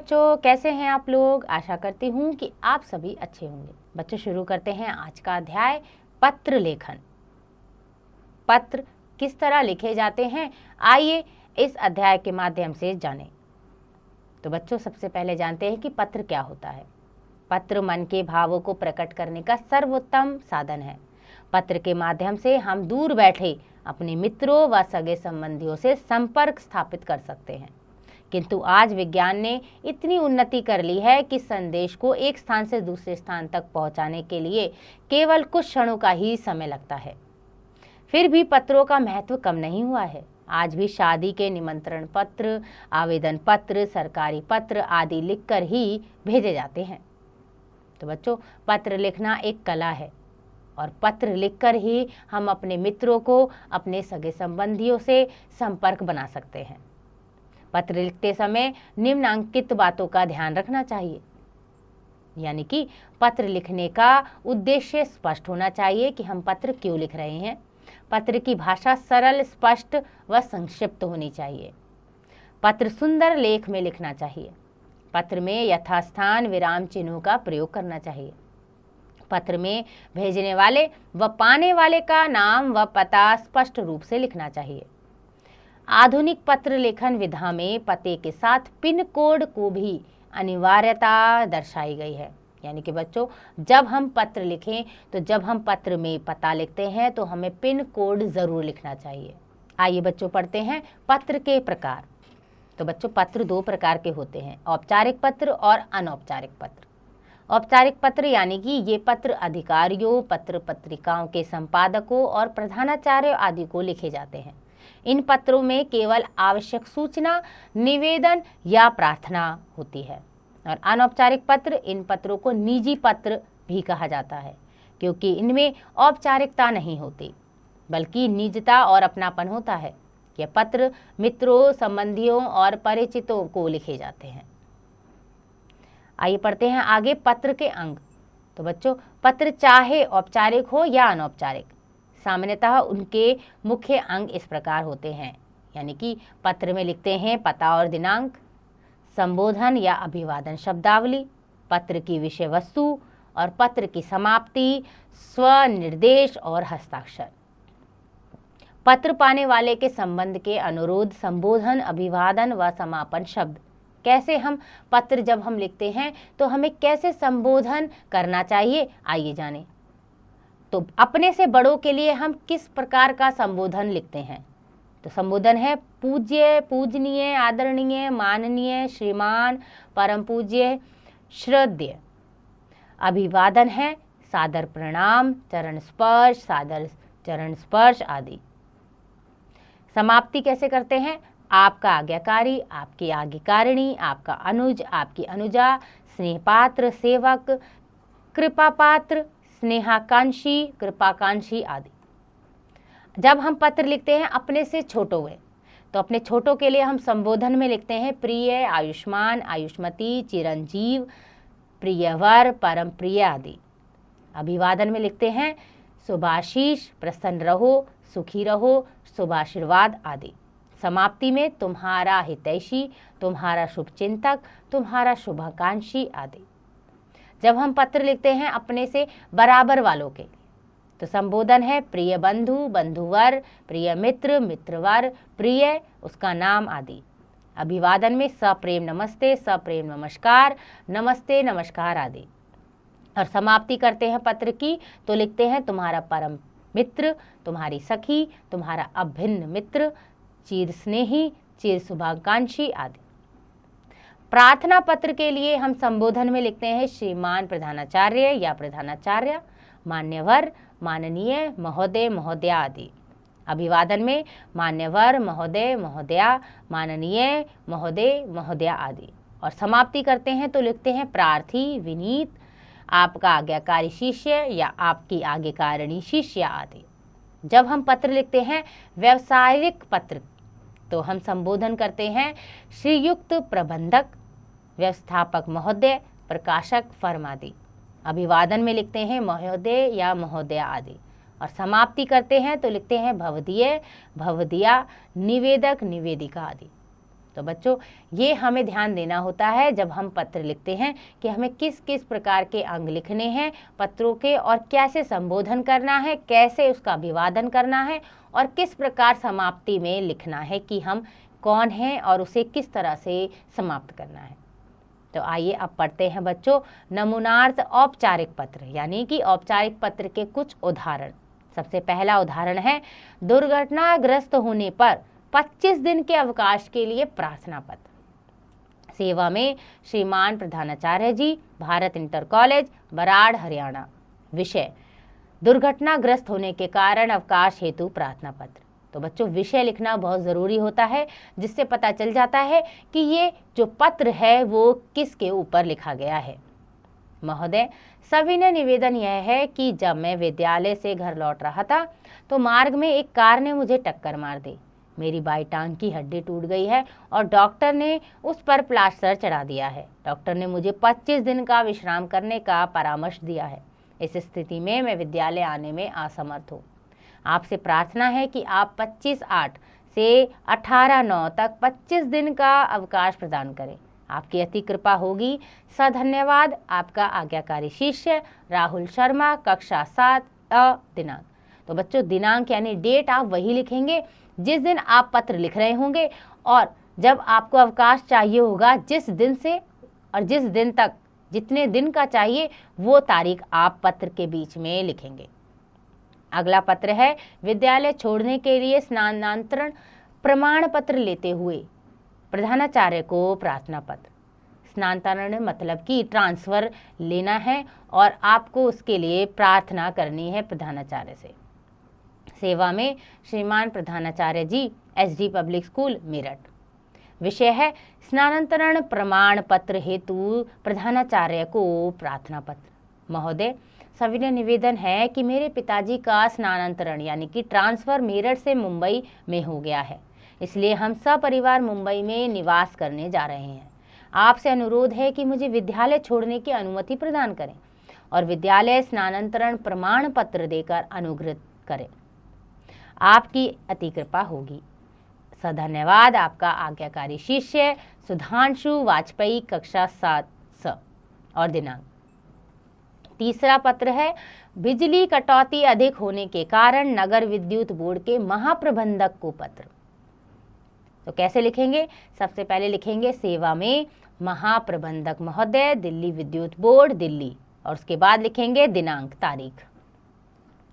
बच्चों, कैसे हैं आप लोग। आशा करती हूँ कि आप सभी अच्छे होंगे। बच्चों, शुरू करते हैं आज का अध्याय पत्र लेखन। पत्र किस तरह लिखे जाते हैं, आइए इस अध्याय के माध्यम से जानें। तो बच्चों, सबसे पहले जानते हैं कि पत्र क्या होता है। पत्र मन के भावों को प्रकट करने का सर्वोत्तम साधन है। पत्र के माध्यम से हम दूर बैठे अपने मित्रों व सगे संबंधियों से संपर्क स्थापित कर सकते हैं। किंतु आज विज्ञान ने इतनी उन्नति कर ली है कि संदेश को एक स्थान से दूसरे स्थान तक पहुंचाने के लिए केवल कुछ क्षणों का ही समय लगता है। फिर भी पत्रों का महत्व कम नहीं हुआ है। आज भी शादी के निमंत्रण पत्र, आवेदन पत्र, सरकारी पत्र आदि लिखकर ही भेजे जाते हैं। तो बच्चों, पत्र लिखना एक कला है और पत्र लिखकर ही हम अपने मित्रों को, अपने सगे संबंधियों से संपर्क बना सकते हैं। पत्र लिखते समय निम्नलिखित बातों का ध्यान रखना चाहिए। यानी कि पत्र लिखने का उद्देश्य स्पष्ट होना चाहिए कि हम पत्र क्यों लिख रहे हैं। पत्र की भाषा सरल, स्पष्ट व संक्षिप्त होनी चाहिए। पत्र सुंदर लेख में लिखना चाहिए। पत्र में यथास्थान विराम चिन्हों का प्रयोग करना चाहिए। पत्र में भेजने वाले व पाने वाले का नाम व पता स्पष्ट रूप से लिखना चाहिए। आधुनिक पत्र लेखन विधा में पते के साथ पिन कोड को भी अनिवार्यता दर्शाई गई है। यानी कि बच्चों, जब हम पत्र लिखें तो जब हम पत्र में पता लिखते हैं तो हमें पिन कोड जरूर लिखना चाहिए। आइए बच्चों, पढ़ते हैं पत्र के प्रकार। तो बच्चों, पत्र दो प्रकार के होते हैं, औपचारिक पत्र और अनौपचारिक पत्र। औपचारिक पत्र यानी कि ये पत्र अधिकारियों, पत्र पत्रिकाओं के संपादकों और प्रधानाचार्य आदि को लिखे जाते हैं। इन पत्रों में केवल आवश्यक सूचना, निवेदन या प्रार्थना होती है। और अनौपचारिक पत्र, इन पत्रों को निजी पत्र भी कहा जाता है, क्योंकि इनमें औपचारिकता नहीं होती बल्कि निजता और अपनापन होता है। यह पत्र मित्रों, संबंधियों और परिचितों को लिखे जाते हैं। आइए पढ़ते हैं आगे पत्र के अंग। तो बच्चों, पत्र चाहे औपचारिक हो या अनौपचारिक, सामान्यतः उनके मुख्य अंग इस प्रकार होते हैं। यानी कि पत्र में लिखते हैं पता और दिनांक, संबोधन या अभिवादन शब्दावली, पत्र की विषय वस्तु और पत्र की समाप्ति, स्वनिर्देश और हस्ताक्षर। पत्र पाने वाले के संबंध के अनुरोध, संबोधन, अभिवादन व समापन शब्द। कैसे हम पत्र जब हम लिखते हैं तो हमें कैसे संबोधन करना चाहिए, आइए जानें। तो अपने से बड़ों के लिए हम किस प्रकार का संबोधन लिखते हैं। तो संबोधन है पूज्य, पूजनीय, आदरणीय, माननीय, श्रीमान, परम पूज्य, श्रद्धेय। अभिवादन है सादर प्रणाम, चरण स्पर्श, सादर चरण स्पर्श आदि। समाप्ति कैसे करते हैं, आपका आज्ञाकारी, आपकी आज्ञाकारिणी, आपका अनुज, आपकी अनुजा, स्नेहपात्र, सेवक, कृपापात्र, स्नेहाकांक्षी, कृपाकांक्षी आदि। जब हम पत्र लिखते हैं अपने से छोटों में, तो अपने छोटों के लिए हम संबोधन में लिखते हैं प्रिय, आयुष्मान, आयुष्मती, चिरंजीव, प्रियवर, परम प्रिय आदि। अभिवादन में लिखते हैं शुभाशीष, प्रसन्न रहो, सुखी रहो, शुभाशीर्वाद आदि। समाप्ति में तुम्हारा हितैषी, तुम्हारा शुभचिंतक, तुम्हारा शुभाकांक्षी आदि। जब हम पत्र लिखते हैं अपने से बराबर वालों के, तो संबोधन है प्रिय बंधु, बंधुवर, प्रिय मित्र, मित्रवर, प्रिय, उसका नाम आदि। अभिवादन में सप्रेम नमस्ते, सप्रेम नमस्कार, नमस्ते, नमस्कार आदि। और समाप्ति करते हैं पत्र की तो लिखते हैं तुम्हारा परम मित्र, तुम्हारी सखी, तुम्हारा अभिन्न मित्र, चिर स्नेही, चिर शुभाकांक्षी आदि। प्रार्थना पत्र के लिए हम संबोधन में लिखते हैं श्रीमान प्रधानाचार्य या प्रधानाचार्य, मान्यवर, माननीय, महोदय, महोदया आदि। अभिवादन में मान्यवर, महोदय, महोदया, माननीय, महोदय, महोदया आदि। और समाप्ति करते हैं तो लिखते हैं प्रार्थी, विनीत, आपका आज्ञाकारी शिष्य या आपकी आज्ञाकारिणी शिष्य आदि। जब हम पत्र लिखते हैं व्यवसायिक पत्र, तो हम संबोधन करते हैं श्रीयुक्त प्रबंधक, व्यवस्थापक महोदय, प्रकाशक, फर्म आदि। अभिवादन में लिखते हैं महोदय या महोदया आदि। और समाप्ति करते हैं तो लिखते हैं भवदीय, भवदिया, निवेदक, निवेदिका आदि। तो बच्चों, ये हमें ध्यान देना होता है जब हम पत्र लिखते हैं कि हमें किस किस प्रकार के अंग लिखने हैं पत्रों के, और कैसे संबोधन करना है, कैसे उसका अभिवादन करना है, और किस प्रकार समाप्ति में लिखना है कि हम कौन हैं और उसे किस तरह से समाप्त करना है। तो आइए अब पढ़ते हैं बच्चों नमूनार्थ औपचारिक पत्र, यानी कि औपचारिक पत्र के कुछ उदाहरण। सबसे पहला उदाहरण है दुर्घटनाग्रस्त होने पर 25 दिन के अवकाश के लिए प्रार्थना पत्र। सेवा में श्रीमान प्रधानाचार्य जी, भारत इंटर कॉलेज, बराड़, हरियाणा। विषय दुर्घटनाग्रस्त होने के कारण अवकाश हेतु प्रार्थना पत्र। तो बच्चों, विषय लिखना बहुत ज़रूरी होता है, जिससे पता चल जाता है कि ये जो पत्र है वो किसके ऊपर लिखा गया है। महोदय, सविनय निवेदन यह है कि जब मैं विद्यालय से घर लौट रहा था तो मार्ग में एक कार ने मुझे टक्कर मार दी। मेरी बाई टांग की हड्डी टूट गई है और डॉक्टर ने उस पर प्लास्टर चढ़ा दिया है। डॉक्टर ने मुझे 25 दिन का विश्राम करने का परामर्श दिया है। इस स्थिति में मैं विद्यालय आने में असमर्थ हूँ। आपसे प्रार्थना है कि आप 25/8 से 18/9 तक 25 दिन का अवकाश प्रदान करें। आपकी अति कृपा होगी। सधन्यवाद। आपका आज्ञाकारी शिष्य राहुल शर्मा, कक्षा 7 अ। दिनांक। तो बच्चों, दिनांक यानी डेट आप वही लिखेंगे जिस दिन आप पत्र लिख रहे होंगे, और जब आपको अवकाश चाहिए होगा जिस दिन से और जिस दिन तक, जितने दिन का चाहिए वो तारीख आप पत्र के बीच में लिखेंगे। अगला पत्र है विद्यालय छोड़ने के लिए स्नानांतरण प्रमाण पत्र लेते हुए प्रधानाचार्य को प्रार्थना पत्र। स्नानांतरण मतलब कि ट्रांसफर लेना है और आपको उसके लिए प्रार्थना करनी है प्रधानाचार्य से। सेवा में श्रीमान प्रधानाचार्य जी, एसडी पब्लिक स्कूल, मेरठ। विषय है स्नानांतरण प्रमाण पत्र हेतु प्रधानाचार्य को प्रार्थना पत्र। महोदय, सविनय निवेदन है कि मेरे पिताजी का स्नानांतरण यानी कि ट्रांसफर मेरठ से मुंबई में हो गया है, इसलिए हम सपरिवार मुंबई में निवास करने जा रहे हैं। आपसे अनुरोध है कि मुझे विद्यालय छोड़ने की अनुमति प्रदान करें और विद्यालय स्नानांतरण प्रमाण पत्र देकर अनुग्रहित करें। आपकी अति कृपा होगी। सधन्यवाद। आपका आज्ञाकारी शिष्य सुधांशु वाजपेयी, कक्षा 7 स। और दिनांक। तीसरा पत्र है बिजली कटौती अधिक होने के कारण नगर विद्युत बोर्ड के महाप्रबंधक को पत्र। तो कैसे लिखेंगे? सबसे पहले लिखेंगे सेवा में महाप्रबंधक महोदय, दिल्ली विद्युत बोर्ड, दिल्ली, और उसके बाद लिखेंगे दिनांक, तारीख।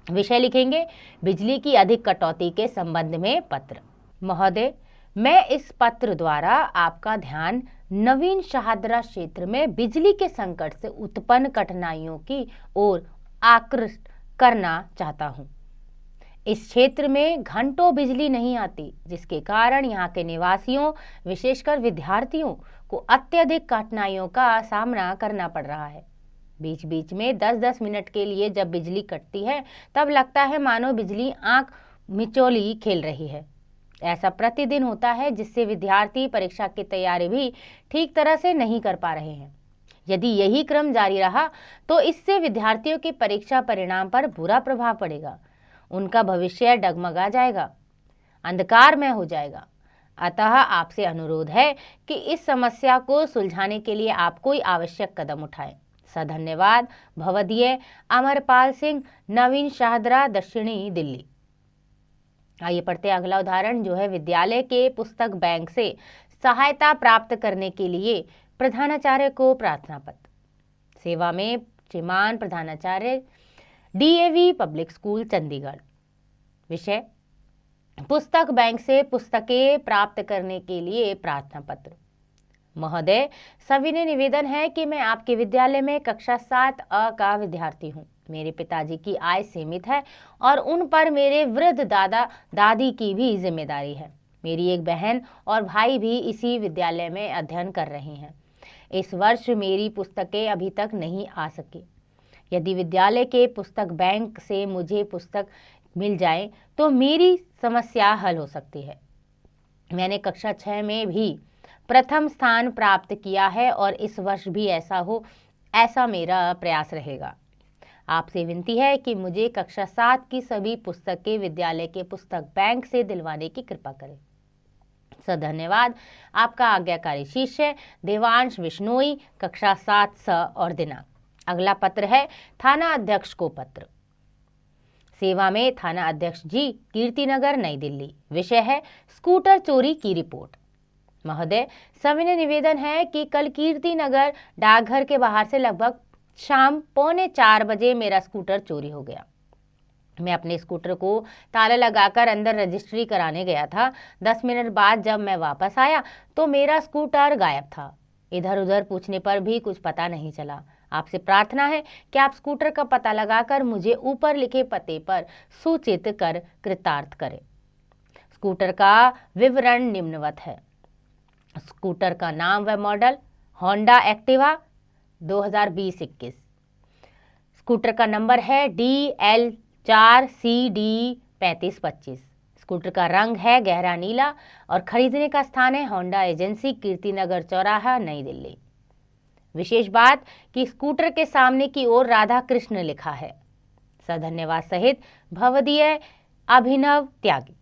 विषय लिखेंगे बिजली की अधिक कटौती के संबंध में पत्र। महोदय, मैं इस पत्र द्वारा आपका ध्यान नवीन शाहदरा क्षेत्र में बिजली के संकट से उत्पन्न कठिनाइयों की ओर आकृष्ट करना चाहता हूँ। इस क्षेत्र में घंटों बिजली नहीं आती, जिसके कारण यहाँ के निवासियों, विशेषकर विद्यार्थियों को अत्यधिक कठिनाइयों का सामना करना पड़ रहा है। बीच बीच में 10-10 मिनट के लिए जब बिजली कटती है तब लगता है मानो बिजली आंख मिचौली खेल रही है। ऐसा प्रतिदिन होता है, जिससे विद्यार्थी परीक्षा की तैयारी भी ठीक तरह से नहीं कर पा रहे हैं। यदि यही क्रम जारी रहा तो इससे विद्यार्थियों की परीक्षा परिणाम पर बुरा प्रभाव पड़ेगा। उनका भविष्य डगमगा जाएगा, अंधकारमय हो जाएगा। अतः आपसे अनुरोध है कि इस समस्या को सुलझाने के लिए आप कोई आवश्यक कदम उठाएं। सधन्यवाद। भवदीय अमरपाल सिंह, नवीन शाहदरा, दक्षिणी दिल्ली। आइए पढ़ते हैं अगला उदाहरण, जो है विद्यालय के पुस्तक बैंक से सहायता प्राप्त करने के लिए प्रधानाचार्य को प्रार्थना पत्र। सेवा में श्रीमान प्रधानाचार्य, डीएवी पब्लिक स्कूल, चंडीगढ़। विषय पुस्तक बैंक से पुस्तकें प्राप्त करने के लिए प्रार्थना पत्र। महोदय, सविनय निवेदन है कि मैं आपके विद्यालय में कक्षा 7 अ का विद्यार्थी हूँ। मेरे पिताजी की आय सीमित है और उन पर मेरे वृद्ध दादा दादी की भी जिम्मेदारी है। मेरी एक बहन और भाई भी इसी विद्यालय में अध्ययन कर रहे हैं। इस वर्ष मेरी पुस्तकें अभी तक नहीं आ सकी। यदि विद्यालय के पुस्तक बैंक से मुझे पुस्तक मिल जाए तो मेरी समस्या हल हो सकती है। मैंने कक्षा 6 में भी प्रथम स्थान प्राप्त किया है और इस वर्ष भी ऐसा हो, ऐसा मेरा प्रयास रहेगा। आपसे विनती है कि मुझे कक्षा 7 की सभी पुस्तकें विद्यालय के पुस्तक बैंक से दिलवाने की कृपा करें। धन्यवाद। आपका आज्ञाकारी शिष्य देवांश बिश्नोई, कक्षा 7 स और दिनांक। अगला पत्र है थाना अध्यक्ष को पत्र। सेवा में थाना अध्यक्ष जी, कीर्तिनगर, नई दिल्ली। विषय है स्कूटर चोरी की रिपोर्ट। महोदय, सविनय निवेदन है कि कल कीर्तिनगर डाकघर के बाहर से लगभग शाम 3:45 बजे मेरा स्कूटर चोरी हो गया। मैं अपने स्कूटर को ताला लगाकर अंदर रजिस्ट्री कराने गया था। 10 मिनट बाद जब मैं वापस आया तो मेरा स्कूटर गायब था। इधर उधर पूछने पर भी कुछ पता नहीं चला। आपसे प्रार्थना है कि आप स्कूटर का पता लगाकर मुझे ऊपर लिखे पते पर सूचित कर कृतार्थ करें। स्कूटर का विवरण निम्नवत है। स्कूटर का नाम व मॉडल होंडा एक्टिवा 2020-21। स्कूटर का नंबर है DL4CD3525। स्कूटर का रंग है गहरा नीला और खरीदने का स्थान है होंडा एजेंसी, कीर्तिनगर चौराहा, नई दिल्ली। विशेष बात कि स्कूटर के सामने की ओर राधा कृष्ण लिखा है। सधन्यवाद सहित भवदीय अभिनव त्यागी।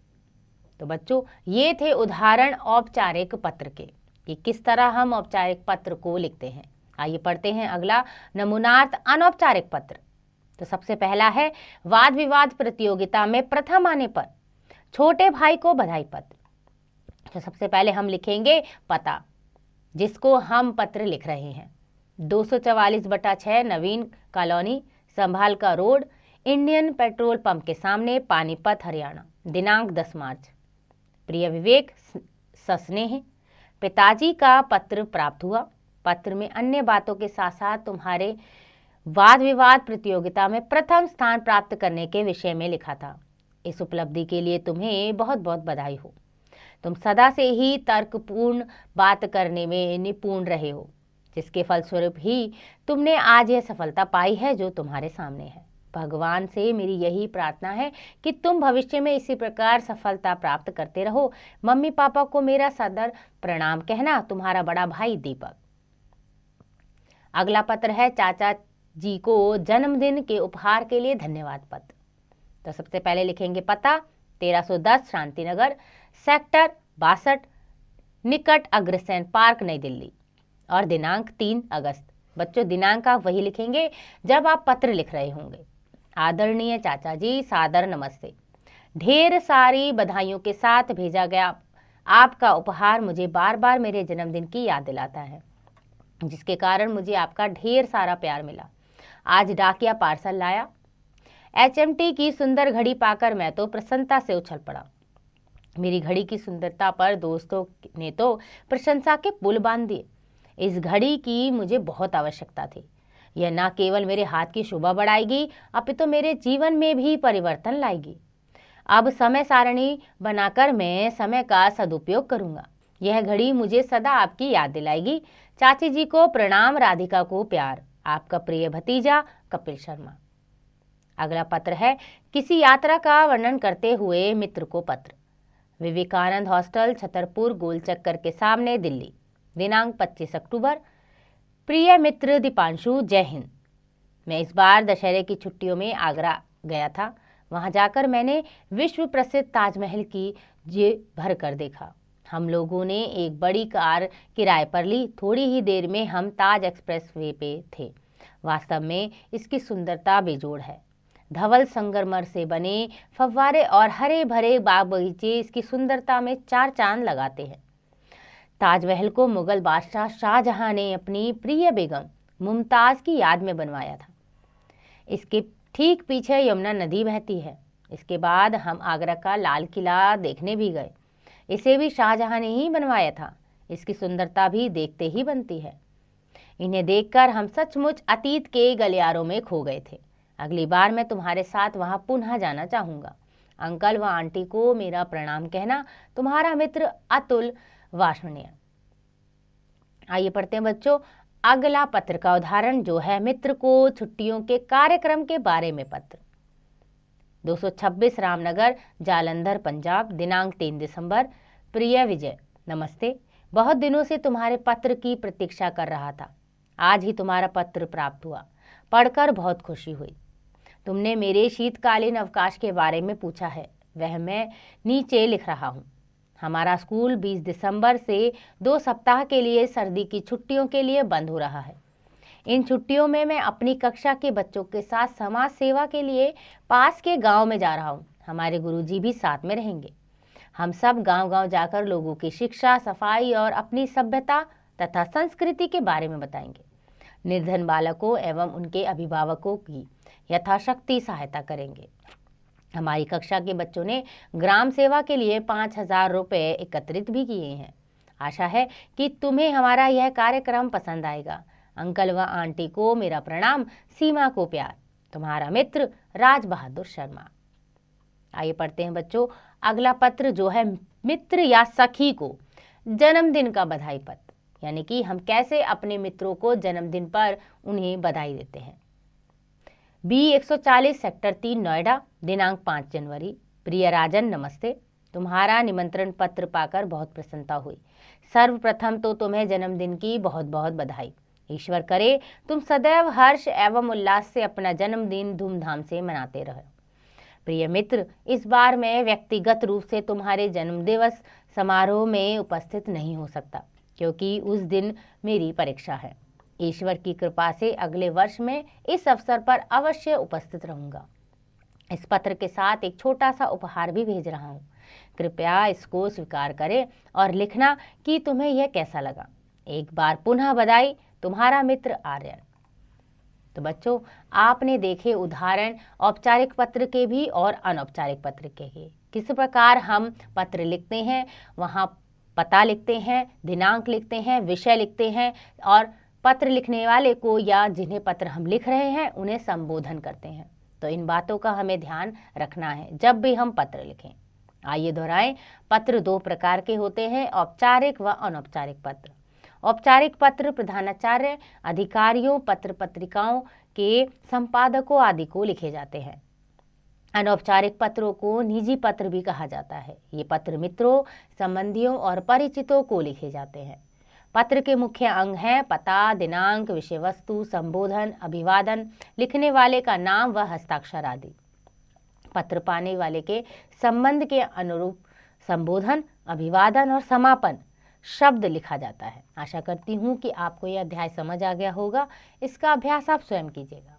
तो बच्चों, ये थे उदाहरण औपचारिक पत्र के कि किस तरह हम औपचारिक पत्र को लिखते हैं। आइए पढ़ते हैं अगला नमूनार्थ अनौपचारिक पत्र। तो सबसे पहला है वाद विवाद प्रतियोगिता में प्रथम आने पर छोटे भाई को बधाई पत्र। तो सबसे पहले हम लिखेंगे पता जिसको हम पत्र लिख रहे हैं। 244/6 नवीन कॉलोनी, संभाल का रोड, इंडियन पेट्रोल पंप के सामने, पानीपत, हरियाणा। दिनांक 10 मार्च। प्रिय विवेक सस्नेह, पिताजी का पत्र प्राप्त हुआ। पत्र में अन्य बातों के साथ साथ तुम्हारे वाद विवाद प्रतियोगिता में प्रथम स्थान प्राप्त करने के विषय में लिखा था। इस उपलब्धि के लिए तुम्हें बहुत बहुत बधाई हो। तुम सदा से ही तर्कपूर्ण बात करने में निपुण रहे हो, जिसके फलस्वरूप ही तुमने आज यह सफलता पाई है जो तुम्हारे सामने है। भगवान से मेरी यही प्रार्थना है कि तुम भविष्य में इसी प्रकार सफलता प्राप्त करते रहो। मम्मी पापा को मेरा सादर प्रणाम कहना। तुम्हारा बड़ा भाई दीपक। अगला पत्र है चाचा जी को जन्मदिन के उपहार के लिए धन्यवाद पत्र। तो सबसे पहले लिखेंगे पता 1310 शांतिनगर, सेक्टर 62, निकट अग्रसेन पार्क, नई दिल्ली। और दिनांक 3 अगस्त। बच्चों, दिनांक आप वही लिखेंगे जब आप पत्र लिख रहे होंगे। आदरणीय चाचा जी, सादर नमस्ते। ढेर सारी बधाइयों के साथ भेजा गया आपका उपहार मुझे बार बार मेरे जन्मदिन की याद दिलाता है, जिसके कारण मुझे आपका ढेर सारा प्यार मिला। आज डाकिया पार्सल लाया। HMT की सुंदर घड़ी पाकर मैं तो प्रसन्नता से उछल पड़ा। मेरी घड़ी की सुंदरता पर दोस्तों ने तो प्रशंसा के पुल बांध दिए। इस घड़ी की मुझे बहुत आवश्यकता थी। यह न केवल मेरे हाथ की शोभा बढ़ाएगी अपितु मेरे जीवन में भी परिवर्तन लाएगी। अब समय सारणी बनाकर मैं समय का सदुपयोग करूंगा। यह घड़ी मुझे सदा आपकी याद दिलाएगी। चाची जी को प्रणाम, राधिका को प्यार। आपका प्रिय भतीजा कपिल शर्मा। अगला पत्र है किसी यात्रा का वर्णन करते हुए मित्र को पत्र। विवेकानंद हॉस्टल, छतरपुर, गोल चक्कर के सामने, दिल्ली। दिनांक 25 अक्टूबर। प्रिय मित्र दीपांशु, जय हिंद। मैं इस बार दशहरे की छुट्टियों में आगरा गया था। वहां जाकर मैंने विश्व प्रसिद्ध ताजमहल की जी भर कर देखा। हम लोगों ने एक बड़ी कार किराए पर ली। थोड़ी ही देर में हम ताज एक्सप्रेस वे पे थे। वास्तव में इसकी सुंदरता बेजोड़ है। धवल संगमरमर से बने फव्वारे और हरे भरे बाग बगीचे इसकी सुंदरता में चार चांद लगाते हैं। ताजमहल को मुगल बादशाह शाहजहां ने अपनी प्रिय बेगम मुमताज की याद में बनवाया था। इसके ठीक पीछे यमुना नदी बहती है। इसके बाद हम आगरा का लाल किला देखने भी गए। इसे भी शाहजहां ने ही बनवाया था। इसकी सुंदरता भी देखते ही बनती है। इन्हें देखकर हम सचमुच अतीत के गलियारों में खो गए थे। अगली बार मैं तुम्हारे साथ वहां पुनः जाना चाहूंगा। अंकल व आंटी को मेरा प्रणाम कहना। तुम्हारा मित्र अतुल वार्ष्णेय। आइए पढ़ते हैं बच्चों अगला पत्र का उदाहरण, जो है मित्र को छुट्टियों के कार्यक्रम के बारे में पत्र। 226 रामनगर, जालंधर, पंजाब। दिनांक 3 दिसंबर। प्रिय विजय, नमस्ते। बहुत दिनों से तुम्हारे पत्र की प्रतीक्षा कर रहा था। आज ही तुम्हारा पत्र प्राप्त हुआ। पढ़कर बहुत खुशी हुई। तुमने मेरे शीतकालीन अवकाश के बारे में पूछा है, वह मैं नीचे लिख रहा हूँ। हमारा स्कूल 20 दिसंबर से 2 सप्ताह के लिए सर्दी की छुट्टियों के लिए बंद हो रहा है। इन छुट्टियों में मैं अपनी कक्षा के बच्चों के साथ समाज सेवा के लिए पास के गांव में जा रहा हूं। हमारे गुरुजी भी साथ में रहेंगे। हम सब गांव-गांव जाकर लोगों की शिक्षा, सफाई और अपनी सभ्यता तथा संस्कृति के बारे में बताएंगे। निर्धन बालकों एवं उनके अभिभावकों की यथाशक्ति सहायता करेंगे। हमारी कक्षा के बच्चों ने ग्राम सेवा के लिए 5,000 रुपये एकत्रित भी किए हैं। आशा है कि तुम्हें हमारा यह कार्यक्रम पसंद आएगा। अंकल व आंटी को मेरा प्रणाम, सीमा को प्यार। तुम्हारा मित्र राज बहादुर शर्मा। आइए पढ़ते हैं बच्चों अगला पत्र, जो है मित्र या सखी को जन्मदिन का बधाई पत्र, यानी कि हम कैसे अपने मित्रों को जन्मदिन पर उन्हें बधाई देते हैं। B140 सेक्टर 3 नोएडा, दिनांक 5 जनवरी। प्रिय राजन, नमस्ते। तुम्हारा निमंत्रण पत्र पाकर बहुत प्रसन्नता हुई। सर्वप्रथम तो तुम्हें जन्मदिन की बहुत बहुत बधाई। ईश्वर करे तुम सदैव हर्ष एवं उल्लास से अपना जन्मदिन धूमधाम से मनाते रहो। प्रिय मित्र, इस बार मैं व्यक्तिगत रूप से तुम्हारे जन्मदिवस समारोह में उपस्थित नहीं हो सकता, क्योंकि उस दिन मेरी परीक्षा है। ईश्वर की कृपा से अगले वर्ष में इस अवसर पर अवश्य उपस्थित रहूंगा। इस पत्र के साथ एक छोटा सा उपहार भी भेज रहा हूँ। कृपया इसको स्वीकार करें और लिखना कि तुम्हें यह कैसा लगा। एक बार पुनः बधाई, तुम्हारा मित्र आर्यन। तो बच्चों, आपने देखे उदाहरण औपचारिक पत्र के भी और अनौपचारिक पत्र के भी। किस प्रकार हम पत्र लिखते हैं, वहाँ पता लिखते हैं, दिनांक लिखते हैं, विषय लिखते हैं और पत्र लिखने वाले को या जिन्हें पत्र हम लिख रहे हैं उन्हें संबोधन करते हैं। तो इन बातों का हमें ध्यान रखना है जब भी हम पत्र लिखें। आइए दोहराएं, पत्र 2 प्रकार के होते हैं, औपचारिक व अनौपचारिक पत्र। औपचारिक पत्र प्रधानाचार्य, अधिकारियों, पत्र पत्रिकाओं के संपादकों आदि को लिखे जाते हैं। अनौपचारिक पत्रों को निजी पत्र भी कहा जाता है। ये पत्र मित्रों, संबंधियों और परिचितों को लिखे जाते हैं। पत्र के मुख्य अंग हैं पता, दिनांक, विषय वस्तु, संबोधन, अभिवादन, लिखने वाले का नाम व हस्ताक्षर आदि। पत्र पाने वाले के संबंध के अनुरूप संबोधन, अभिवादन और समापन शब्द लिखा जाता है। आशा करती हूँ कि आपको यह अध्याय समझ आ गया होगा। इसका अभ्यास आप स्वयं कीजिएगा।